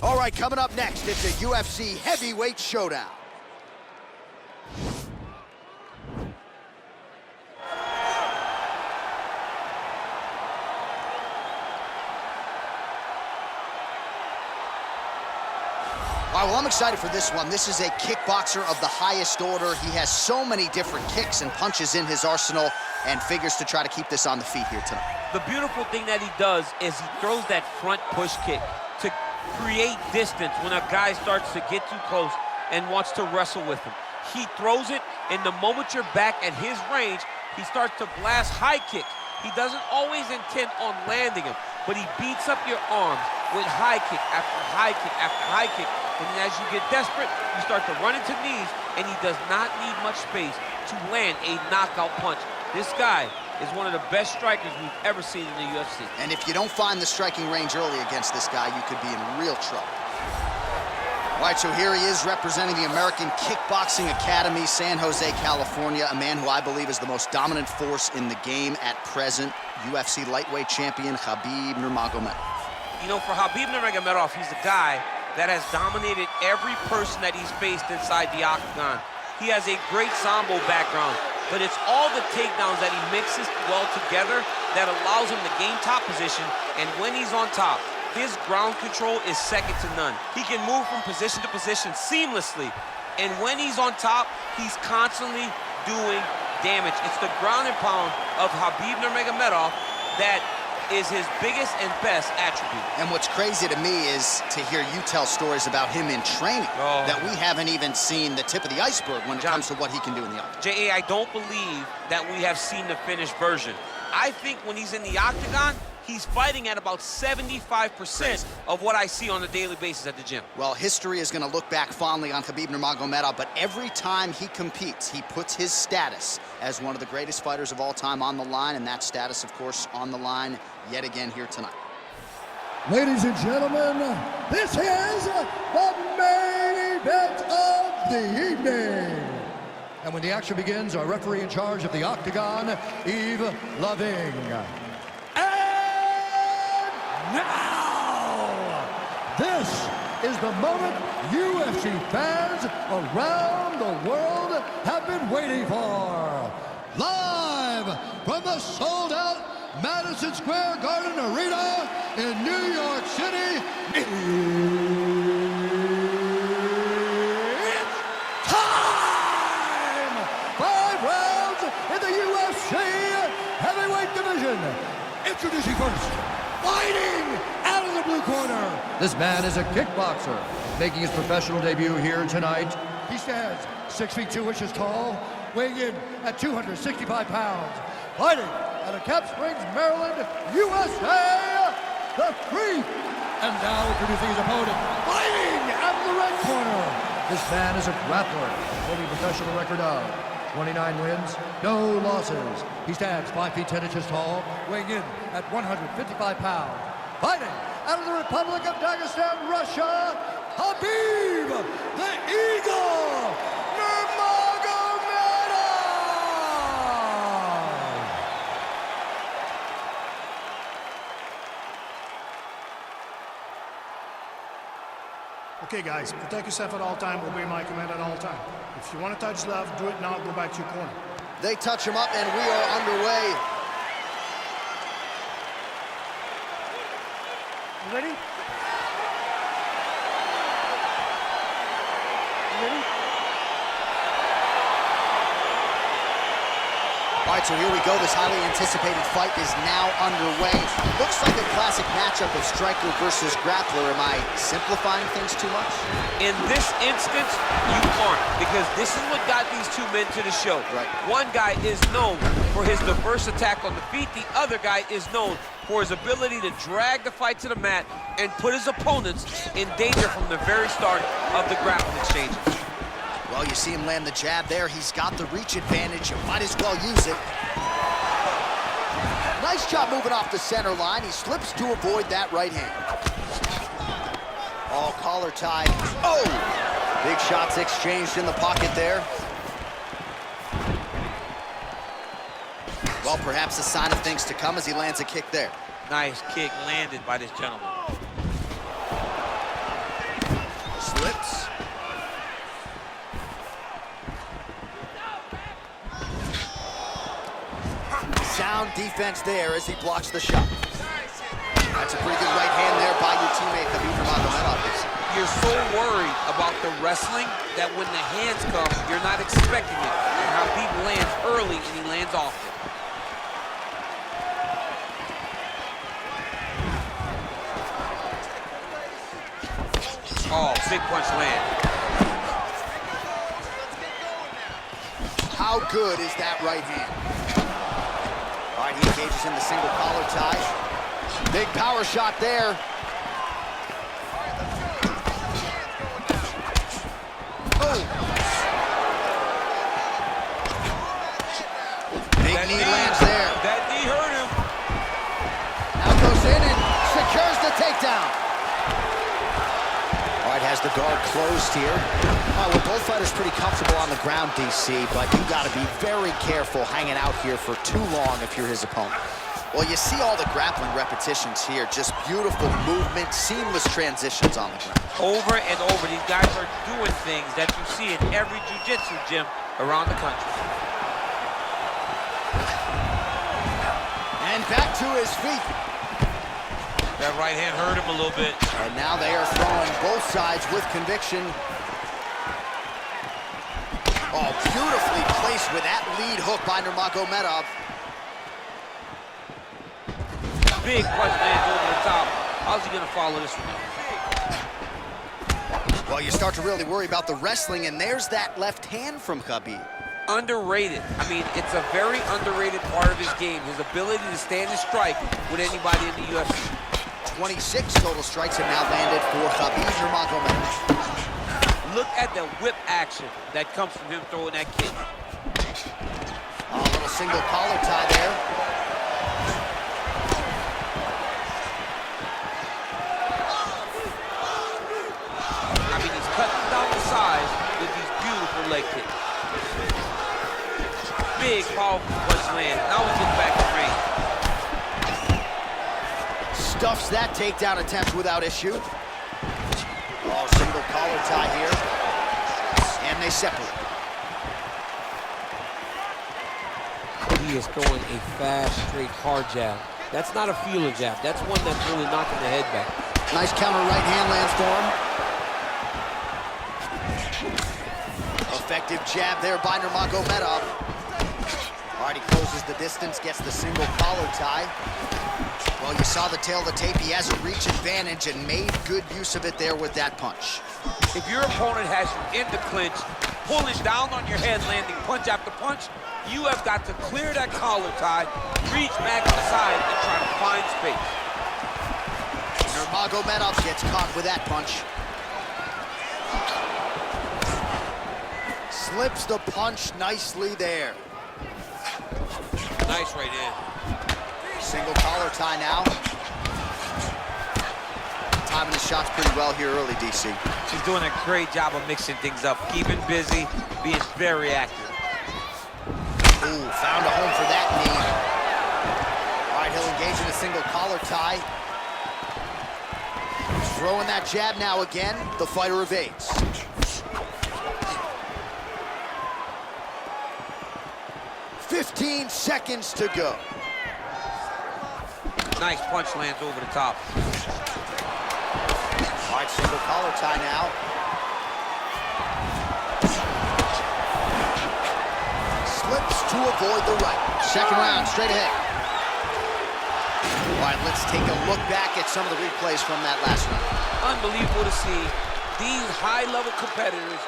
All right, coming up next, it's a UFC heavyweight showdown. All right, well, I'm excited for this one. This is a kickboxer of the highest order. He has so many different kicks and punches in his arsenal and figures to try to keep this on the feet here tonight. The beautiful thing that he does is he throws that front push kick to create distance when a guy starts to get too close and wants to wrestle with him. He throws it, and the moment you're back at his range, he starts to blast high kicks. He doesn't always intend on landing him, but he beats up your arms with high kick after high kick after high kick. And then as you get desperate, you start to run into knees, and he does not need much space to land a knockout punch. This guy is one of the best strikers we've ever seen in the UFC. And if you don't find the striking range early against this guy, you could be in real trouble. All right, so here he is representing the American Kickboxing Academy, San Jose, California, a man who I believe is the most dominant force in the game at present, UFC lightweight champion Khabib Nurmagomedov. You know, for Khabib Nurmagomedov, he's the guy that has dominated every person that he's faced inside the octagon. He has a great sambo background, but it's all the takedowns that he mixes well together that allows him to gain top position, and when he's on top, his ground control is second to none. He can move from position to position seamlessly, and when he's on top, he's constantly doing damage. It's the ground and pound of Khabib Nurmagomedov that is his biggest and best attribute. And what's crazy to me is to hear you tell stories about him in training that we haven't even seen the tip of the iceberg when it comes to what he can do in the octagon. J.A., I don't believe that we have seen the finished version. I think when he's in the octagon, he's fighting at about 75% of what I see on a daily basis at the gym. Well, history is going to look back fondly on Khabib Nurmagomedov, but every time he competes, he puts his status as one of the greatest fighters of all time on the line, and that status, of course, on the line yet again here tonight. Ladies and gentlemen, this is the main event of the evening. And when the action begins, our referee in charge of the octagon, Yves Loving. Now, this is the moment UFC fans around the world have been waiting for. Live from the sold-out Madison Square Garden Arena in New York City, it's time! 5 rounds in the UFC heavyweight division. Introducing first, fighting out of the blue corner. This man is a kickboxer, making his professional debut here tonight. He stands 6 feet 2 inches tall, weighing in at 265 pounds. Fighting out of Cap Springs, Maryland, USA, the Freak. And now introducing his opponent, fighting out of the red corner. This man is a grappler, holding a professional record of 29 wins, no losses. He stands 5 feet 10 inches tall, weighing in at 155 pounds. Fighting out of the Republic of Dagestan, Russia, Khabib the Eagle Nurmagomedov! Okay, guys, protect yourself at all time, obey my command at all time. If you want to touch left, do it now, go back to your corner. They touch him up, and we are underway. You ready? You ready? All right, so here we go. This highly anticipated fight is now underway. Looks like a classic matchup of striker versus grappler. Am I simplifying things too much? In this instance, you aren't, because this is what got these two men to the show. Right. One guy is known for his diverse attack on the feet. The other guy is known for his ability to drag the fight to the mat and put his opponents in danger from the very start of the grappling exchanges. Well, you see him land the jab there. He's got the reach advantage. You might as well use it. Nice job moving off the center line. He slips to avoid that right hand. Oh, collar tie. Oh! Big shots exchanged in the pocket there. Well, perhaps a sign of things to come as he lands a kick there. Nice kick landed by this gentleman. Slips. Sound defense there as he blocks the shot. That's a pretty good right hand there by your teammate, Khabib Nurmagomedov. You're so worried about the wrestling that when the hands come, you're not expecting it. And Khabib lands early and he lands often. Oh, big punch land. How good is that right hand? All right, he engages in the single collar tie. Big power shot there. Oh! Big knee lands there. That knee hurt him. Now goes in and secures the takedown. All right, has the guard closed here. All right, well, both fighters pretty comfortable on the ground, DC, but you got to be very careful hanging out here for too long if you're his opponent. Well, you see all the grappling repetitions here. Just beautiful movement, seamless transitions on the ground. Over and over, these guys are doing things that you see in every jiu-jitsu gym around the country. And back to his feet. That right hand hurt him a little bit. And now they are throwing both sides with conviction. Oh, beautifully placed with that lead hook by Nurmagomedov. Big punch lands over the top. How's he gonna follow this one up? Well, you start to really worry about the wrestling, and there's that left hand from Khabib. Underrated. I mean, it's a very underrated part of his game. His ability to stand and strike with anybody in the UFC. 26 total strikes have now landed for Khabib Nurmagomedov. Look at the whip action that comes from him throwing that kick. Oh, a little single collar tie there. I mean, he's cutting down the size with these beautiful leg kicks. Big, powerful punch land. Now he's getting back to range. Stuffs that takedown attempt without issue. Oh, single collar tie here. And they separate. He is throwing a fast, straight, hard jab. That's not a feeler jab. That's one that's really knocking the head back. Nice counter right hand lands for him. Effective jab there by Nurmagomedov. All right, he closes the distance, gets the single collar tie. Well, you saw the tail of the tape. He has a reach advantage and made good use of it there with that punch. If your opponent has you in the clinch, pulling down on your head, landing punch after punch, you have got to clear that collar tie, reach back to the side, and try to find space. Nurmagomedov gets caught with that punch. Slips the punch nicely there. Nice right in. Single collar tie now. Timing the shots pretty well here early, DC. She's doing a great job of mixing things up, keeping busy, being very active. Ooh, found a home for that knee. All right, he'll engage in a single collar tie. Throwing that jab now again. The fighter evades. "15 seconds to go." Nice punch lands over the top. All right, single collar tie now. Slips to avoid the right. Second round, straight ahead. All right, let's take a look back at some of the replays from that last round. Unbelievable to see these high-level competitors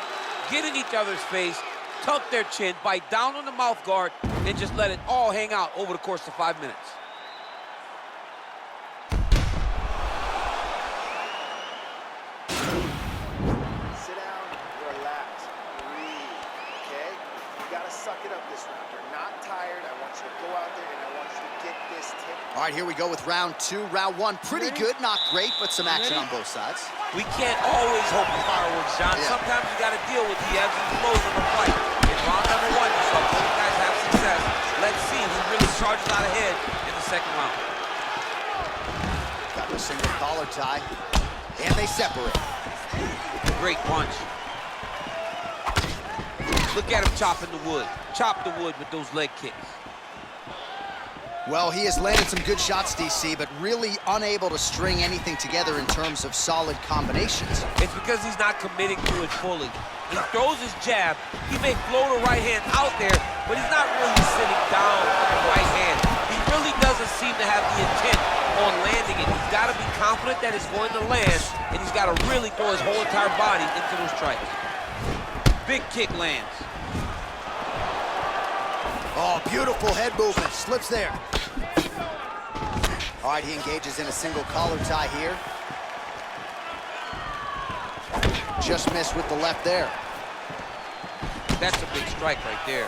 get in each other's face, tuck their chin, bite down on the mouth guard, and just let it all hang out over the course of 5 minutes. Sit down, relax, breathe, okay? You gotta suck it up this round. You're not tired. I want you to go out there and I want you to get this tip. All right, here we go with round two. Round one, pretty good, not great, but some action on both sides. We can't always hope for fireworks, John. Yeah. Sometimes you got to deal with the ebbs and flows of a fight. In round number one, you saw both guys have success. Let's see who really charges out ahead in the second round. Got the single collar tie, and they separate. great punch. Look at him chopping the wood. Chop the wood with those leg kicks. Well, he has landed some good shots, DC, but really unable to string anything together in terms of solid combinations. It's because he's not committing to it fully. He throws his jab. He may float a right hand out there, but he's not really sitting down with the right hand. He really doesn't seem to have the intent on landing it. He's got to be confident that it's going to land, and he's got to really throw his whole entire body into those strikes. Big kick lands. Oh, beautiful head movement. Slips there. All right, he engages in a single collar tie here. Just missed with the left there. That's a big strike right there.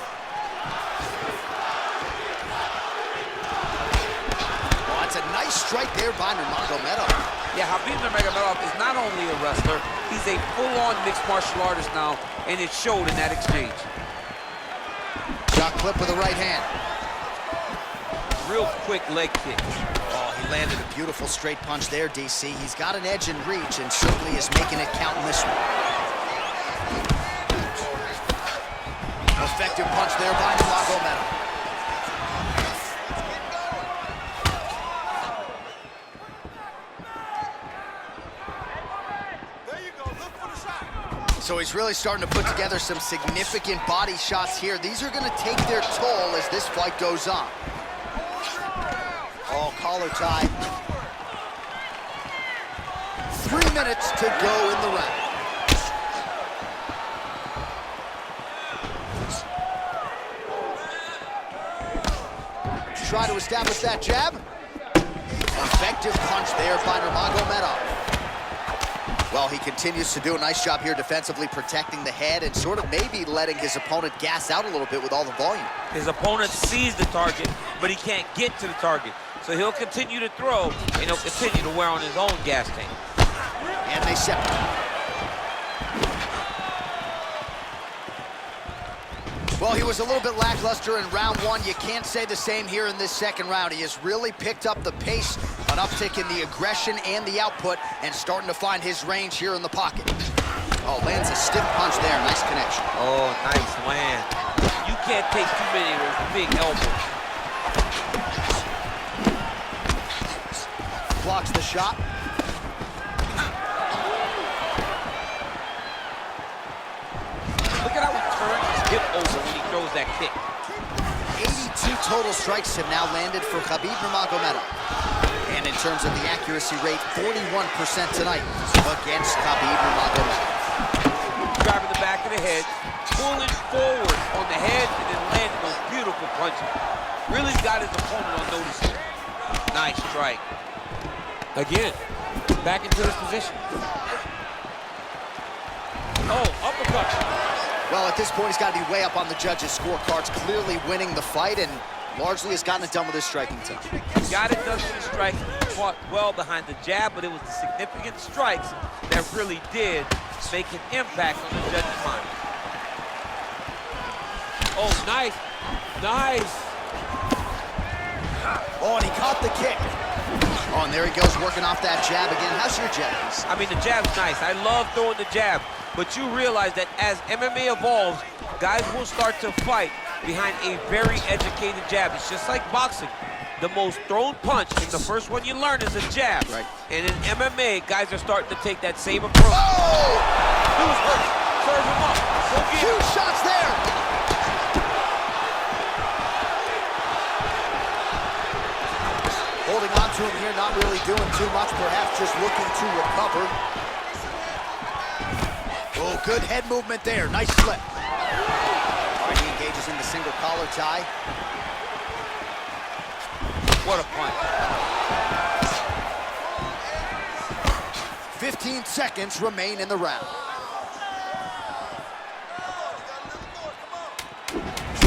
Oh, that's a nice strike there by Nurmagomedov. Yeah, Khabib Nurmagomedov is not only a wrestler, he's a full-on mixed martial artist now, and it showed in that exchange. Shot clip with the right hand. Real quick leg kick. Oh, he landed a beautiful straight punch there, DC. He's got an edge in reach and certainly is making it count in this one. Effective punch there by Nurmagomedov. So he's really starting to put together some significant body shots here. These are going to take their toll as this fight goes on. Oh, collar tie. 3 minutes to go in the round. Try to establish that jab. Effective punch there by Nurmagomedov. Well, he continues to do a nice job here defensively, protecting the head and sort of maybe letting his opponent gas out a little bit with all the volume. His opponent sees the target, but he can't get to the target. So he'll continue to throw, and he'll continue to wear on his own gas tank. And they separate. Well, he was a little bit lackluster in round one. You can't say the same here in this second round. He has really picked up the pace, an uptick in the aggression and the output, and starting to find his range here in the pocket. Oh, lands a stiff punch there. Nice connection. Oh, nice land. You can't take too many of those big elbows. Blocks the shot. Look at how he turns his hip over when he throws that kick. 82 total strikes have now landed for Khabib Nurmagomedov. And in terms of the accuracy rate, 41% tonight against Khabib Nurmagomedov. Driving the back of the head, pulling forward on the head, and then landing those beautiful punches. Really got his opponent on notice here. Nice strike. Again, back into his position. Oh, uppercut. Well, at this point, he's got to be way up on the judges' scorecards, clearly winning the fight, and largely has gotten it done with his striking team. Got it done with his striking. He fought well behind the jab, but it was the significant strikes that really did make an impact on the judges' mind. Oh, nice. Nice. Oh, and he caught the kick. Oh, and there he goes, working off that jab again. How's your jab? I mean, the jab's nice. I love throwing the jab, but you realize that as MMA evolves, guys will start to fight behind a very educated jab. It's just like boxing. The most thrown punch, and the first one you learn is a jab. Right. And in MMA, guys are starting to take that same approach. Oh! Do his work. Serve him up. Go get him. Huge shots there. Holding on to him here, not really doing too much, perhaps just looking to recover. Oh, good head movement there. Nice flip. All right, he engages in the single collar tie. What a punch. 15 seconds remain in the round.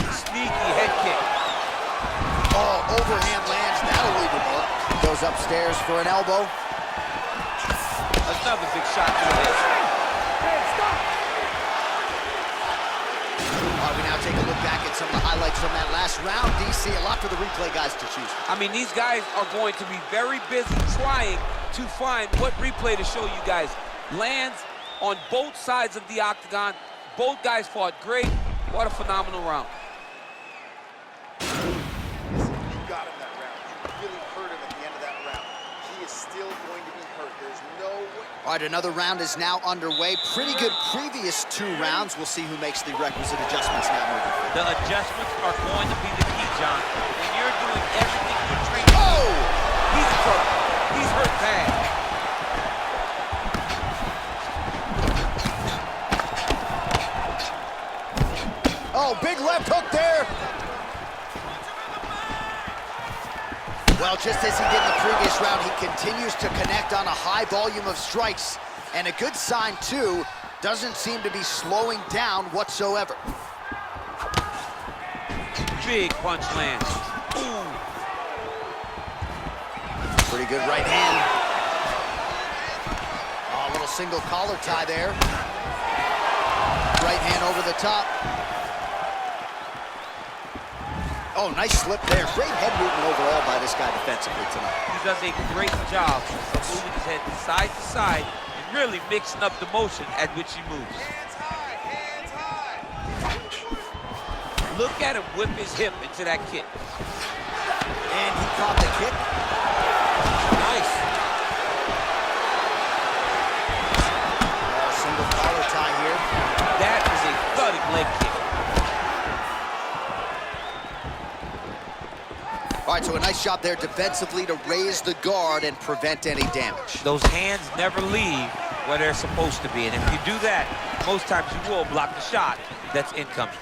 Sneaky head kick. Oh, overhand lands. That'll leave him up. Goes upstairs for an elbow. Another big shot to the head. We now take a look back at some of the highlights from that last round. DC, a lot for the replay guys to choose. I mean, these guys are going to be very busy trying to find what replay to show you guys. Lands on both sides of the octagon. Both guys fought great. What a phenomenal round. You got him that round. You really hurt him at the end of that round. He is still going to be hurt. There's no way. All right, another round is now underway. Pretty good previous 2 rounds. We'll see who makes the requisite adjustments now moving forward. The adjustments are going to be the key, John. When you're doing everything you're training. Oh! He's in trouble. He's hurt bad. Oh, big left hook there. Well, just as he did in the previous round, he continues to connect on a high volume of strikes. And a good sign, too, doesn't seem to be slowing down whatsoever. Big punch lands. Ooh. Pretty good right hand. Oh, a little single collar tie there. Right hand over the top. Oh, nice slip there. Great head movement overall by this guy defensively tonight. He does a great job of moving his head side to side and really mixing up the motion at which he moves. Hands high, hands high. Look at him whip his hip into that kick. And he caught the kick. Nice. Oh, single collar tie here. That is a thudding leg kick. All right, so a nice job there defensively to raise the guard and prevent any damage. Those hands never leave where they're supposed to be. And if you do that, most times you will block the shot that's incoming.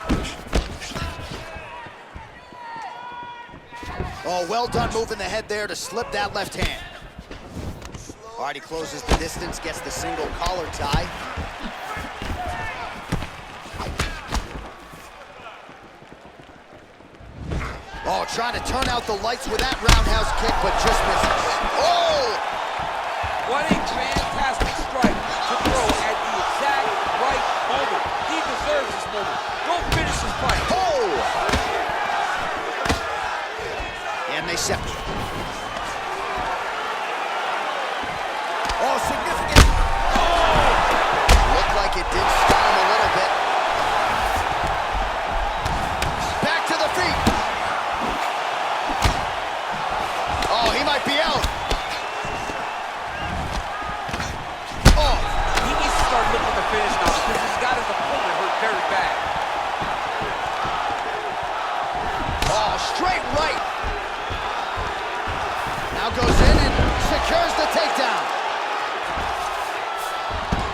Oh, well done moving the head there to slip that left hand. All right, he closes the distance, gets the single collar tie. Oh, trying to turn out the lights with that roundhouse kick, but just misses. Oh! What a fantastic strike to throw at the exact right moment. He deserves this moment. Go finish his fight. Oh! And they separate. Oh, significant. Oh! Looked like it did stun him a little bit. Back to the feet. Oh, he might be out. Oh. He needs to start looking to finish now because he's got his opponent hurt very bad. Oh, straight right. Now goes in and secures the takedown.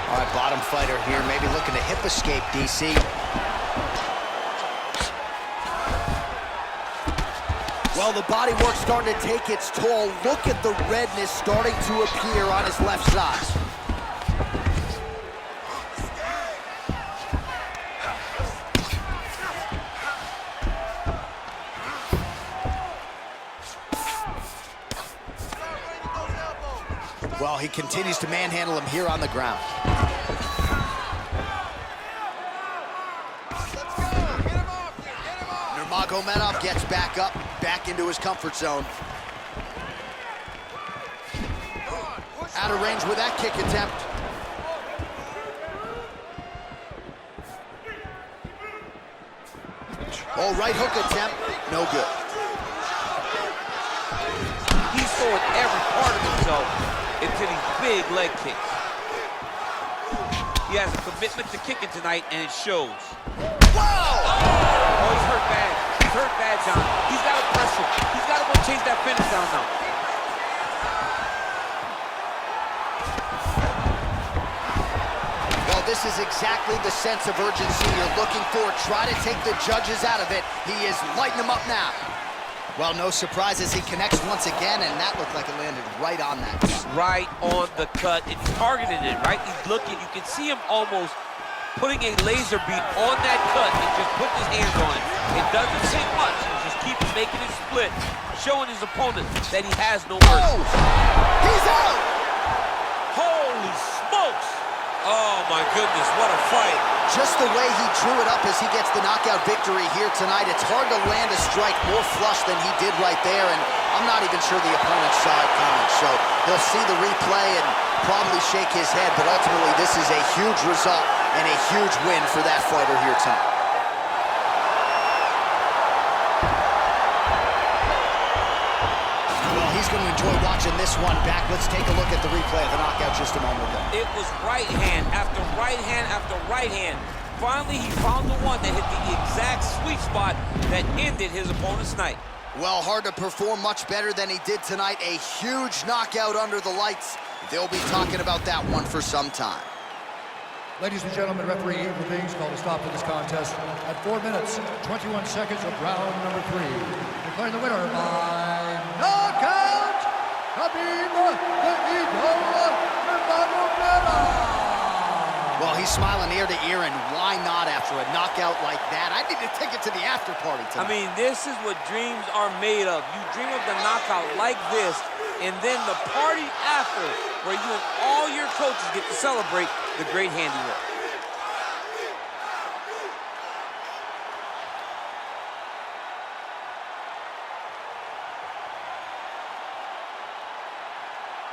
All right, bottom fighter here, maybe looking to hip escape, DC. Well, the body work's starting to take its toll. Look at the redness starting to appear on his left side. Well, he continues to manhandle him here on the ground. Nurmagomedov gets back up, back into his comfort zone. Out of range with that kick attempt. Oh, right hook attempt, no good. He's throwing every part of himself into these big leg kicks. He has a commitment to kicking tonight, and it shows. Wow! Oh, he's hurt bad. He's hurt bad, John. He's got to press him. He's got to go chase that finish down now. Well, this is exactly the sense of urgency you're looking for. Try to take the judges out of it. He is lighting them up now. Well, no surprises. He connects once again, and that looked like it landed right on that. Right on the cut, and he's targeting it, right? He's looking. You can see him almost putting a laser beam on that cut and just putting his hands on it. It doesn't take much. He just keeps making it split, showing his opponent that he has no mercy. Oh! He's out! Holy smokes! Oh, my goodness, what a fight. Just the way he drew it up as he gets the knockout victory here tonight. It's hard to land a strike more flush than he did right there, and I'm not even sure the opponent saw it coming, so he'll see the replay and probably shake his head, but ultimately this is a huge result and a huge win for that fighter here tonight. Well, he's going to enjoy watching this one back. Let's take a look at the replay of the knockout just a moment ago. It was right hand after right hand after right hand. Finally, he found the one that hit the exact sweet spot that ended his opponent's night. Well, hard to perform much better than he did tonight. A huge knockout under the lights. They'll be talking about that one for some time. Ladies and gentlemen, referee Eagle Things called a stop to this contest at 4 minutes, 21 seconds of round number 3. Declaring the winner by knockout, Khabib Nurmagomedov. Well, he's smiling ear to ear, and why not after a knockout like that? I need to take it to the after party tonight. I mean, this is what dreams are made of. You dream of the knockout like this, and then the party after, where you and all your coaches get to celebrate the great handiwork.